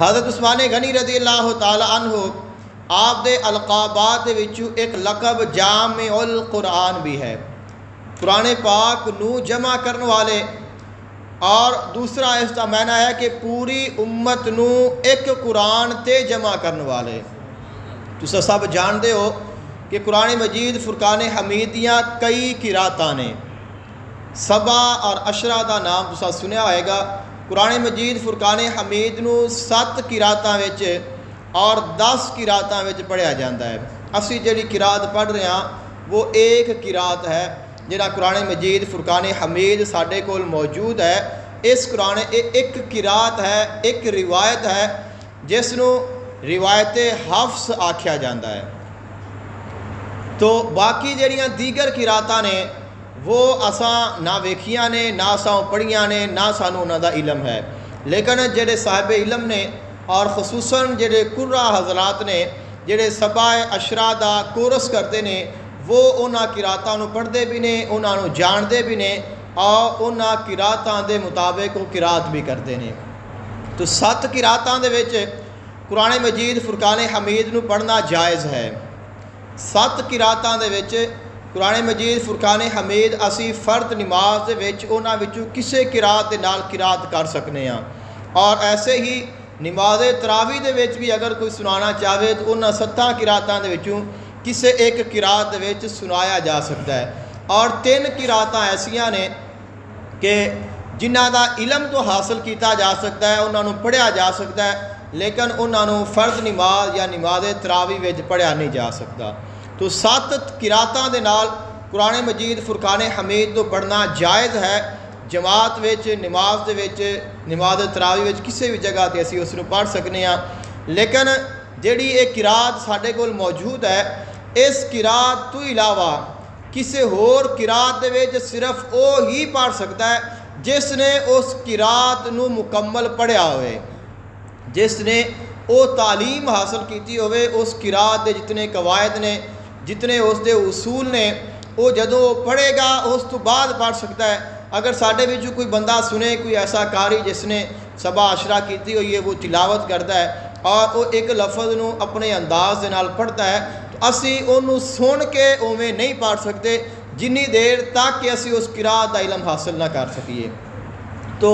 हज़रत उस्मान गनी रज़ी अल्लाह तआला अन्हु आप दे अलकाबात विचों एक लकब जामिउल कुरान भी है, कुरान पाक नू जमा करने वाले। और दूसरा इसका माना है कि पूरी उम्मत नू एक कुरान ते जमा करने वाले। तुस सब जानते हो कि कुरान मजीद फुरकान हमीद दियाँ कई किरातां ने। सबा और अशरा का नाम तुसा सुनिया होगा। कुरान मजीद फुरकान हमीद नू 7 किरातां विच और 10 किरातां विच पढ़िया जाता है। असी जिहड़ी किरात पढ़ रहे हैं वो एक किरात है जिहड़ा कुरान मजीद फुरकान हमीद साडे कोल मौजूद है। इस कुरान एक किरात है, एक रिवायत है जिसनू रिवायत हफ्स आख्या जाता है। तो बाकी जड़ियाँ दीगर किरातां ने वो असां ना वेखियां ने, ना असां पढ़ियां ने, ना सानू उन्हां दा इलम है। लेकिन जेडे साहिब इलम ने और खसूसन जेडे कुर्रा हजरात ने जेडे सबाए अशरा दा कोरस करते ने वो उन्हां किरातां नू पढ़ते भी ने, उन्हां नू जानते भी ने और उन्हां किरातां दे मुताबिक वो किरात भी करते ने। तो 7 किरातां दे विच कुरान मजीद फुरकान हमीद नू पढ़ना जायज़ है। 7 किरातां दे विच कुरान मजीद फुरकान हमीद असी फ़र्द नमाज दे विच उन्हां विचों किसी किरात दे नाल किरात कर सकते हैं। और ऐसे ही नमाज तरावी दे विच भी अगर कोई सुनाना चाहे तो उन्हां 7 किरातां दे विचों किसी एक किरात दे विच सुनाया जा सकता है। और 3 किरातां ऐसियां ने कि जिन्हां दा इलम तो हासिल किया जा सकता है, उन्हां नूं पढ़िया जा सकता है, लेकिन उन्होंने फ़र्ज नमाज या नमाज तरावी विच पढ़िया नहीं जा सकता। तो 7 किरातां दे नाल कुरान मजीद फुरकान हमीद तो पढ़ना जायज़ है। जमात विच, नमाज दे विच, नमाज तरावी विच किसी भी जगह ते असीं उसनूं पढ़ सकते हैं। लेकिन जिहड़ी एक किरात साडे कोल मौजूद है, इस किरात तो इलावा किसी होर किरात दे विच सिर्फ वो ही पढ़ सकता है जिसने उस किरात नूं मुकम्मल पढ़िया होवे, जिसने वो तालीम हासिल की होवे। उस किरात के जितने कवायद ने, जितने उसके उसूल ने, वो जदों पढ़ेगा उस तो बाद पढ़ सकता है। अगर साढ़े विचों कोई बंदा सुने, कोई ऐसा कारी जिसने सबा अशरा की हुई है, वो तिलावत करता है और वो एक लफज नूं अपने अंदाज दे नाल पढ़ता है, तो असी उन्होंने सुन के उवें नहीं पढ़ सकते जिन्नी देर तक कि असी उस किरात का इलम हासिल ना कर सकीए। तो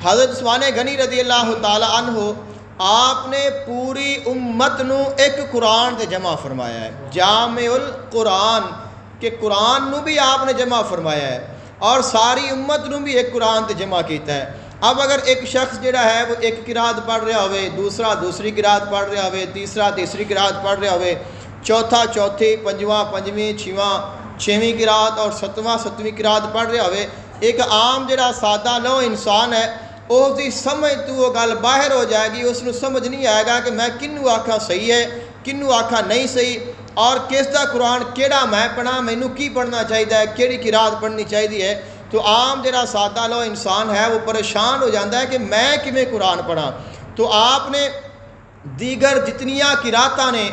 हज़रत उस्मान गनी रज़ी अल्लाह तआला अन्हु आपने पूरी उम्मत नू एक कुरान ते जमा फरमाया है। जामिउल कुरान के कुरान नू भी आपने जमा फरमाया है और सारी उम्मत नू भी एक कुरान ते जमा किया है। अब अगर एक शख्स जिहड़ा है वो एक किरात पढ़ रहा हो, दूसरा दूसरी किरात पढ़ रहा हो, तीसरा तीसरी किरात पढ़ रहा हो, चौथा चौथी, पंजवां पंजवीं, छेवीं किरात और सतवां सतवीं किरात पढ़ रहा हो, एक आम जिहड़ा सादा लो इंसान है उसकी समझ तो वो गल बाहर हो जाएगी। उसनू समझ नहीं आएगा कि मैं किनू आखा सही है, किनू आखा नहीं सही, और किस दा कुरान केड़ा मैं पढ़ा, मैनू की पढ़ना चाहिए, केड़ी किरात पढ़नी चाहिए है। तो आम जिहड़ा सादा लो इंसान है वो परेशान हो जाता है कि मैं किवें कुरान पढ़ा। तो आपने दीगर जितनियाँ किरातां ने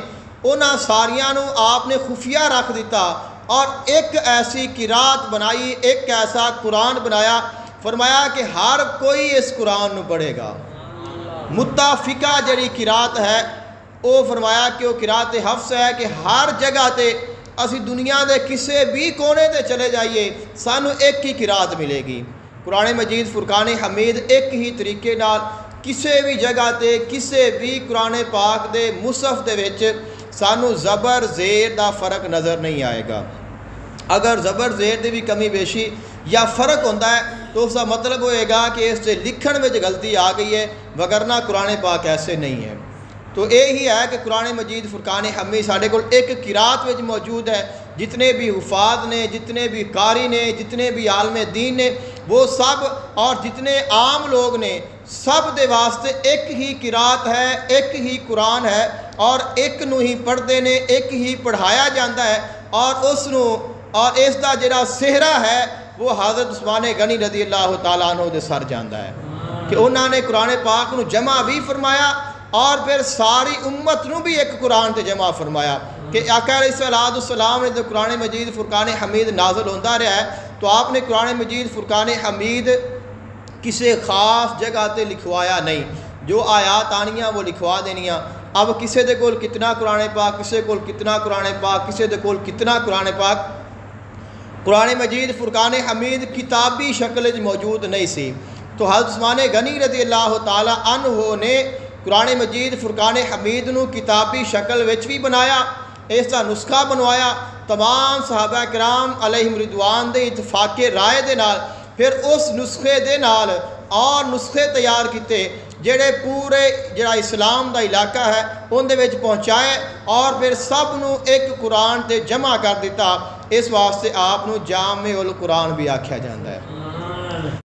उन्हां सारियां नू आपने खुफिया रख दिता और एक ऐसी किरात बनाई, एक ऐसा कुरान बनाया, फरमाया कि हर कोई इस कुरान नू पढ़ेगा। मुत्ताफिका जड़ी किरात है वो फरमाया कि वो किरात हफ्स है कि हर जगह ते असी दुनिया के किसी भी कोने ते चले जाइए सानू एक ही किरात मिलेगी। कुरान मजीद फुरकान हमीद एक ही तरीके नाल किसी भी जगह ते किसी भी कुरान पाक दे मुसहफ दे विच सानू ज़बर ज़ेर दा फ़र्क नज़र नहीं आएगा। अगर ज़बर ज़ेर दी भी कमी बेशी या फ़र्क होता है तो उसका मतलब होएगा कि इससे लिखण में गलती आ गई है, वगरना कुरान पाक ऐसे नहीं है। तो यही है कि कुरान मजीद फुरकान हमीद साढ़े को एक किरात में मौजूद है। जितने भी हुफाज ने, जितने भी कारी ने, जितने भी आलम दीन ने, वो सब और जितने आम लोग ने, सब दे वास्ते एक ही किरात है, एक ही कुरान है और एक नू ही पढ़ते ने, एक ही पढ़ाया जाता है। और उसनू और इसका जिहड़ा सेहरा है वो हज़रत उस्मान गनी रज़ी अल्लाह तआला अन्हु दे सर जाता है कि उन्होंने कुरान पाक नू जमा भी फरमाया और फिर सारी उम्मत नू भी एक कुरान ते जमा फरमाया कि आका अलैहिस्सलाम ने तो कुरान मजीद फुरकान हमीद नाज़िल होता रहा है। तो आपने कुरान मजीद फुरकान हमीद किसी ख़ास जगह ते लिखवाया नहीं, जो आयात आनियाँ वो लिखवा देनियाँ। अब किसी दे कोल कितना कुरान पाक, किसी कोल कितना कुरान पाक, किसी दे कोल कितना कुरान पाक। कुरान मजीद फुरकान हमीद किताबी शक्ल मौजूद नहीं सी, तो हज़रत उस्मान गनी रज़ी अल्लाह ताला अन्हो ने कुरान मजीद फुरकान हमीद नू किताबी शक्ल विच भी बनाया, इसका नुस्खा बनवाया तमाम सहाबा किराम अलैहिम रिदवान दे इतफाक़े राय दे नाल। फिर उस नुस्खे दे नाल और नुस्खे तैयार किए जेड़े पूरे जड़ा इस्लाम का इलाका है उनदे विच पहुँचाए और फिर सब नू एक कुरान ते जमा कर दिता। इस वास्ते आप नू जामे उल कुरान भी आख्या जाता है।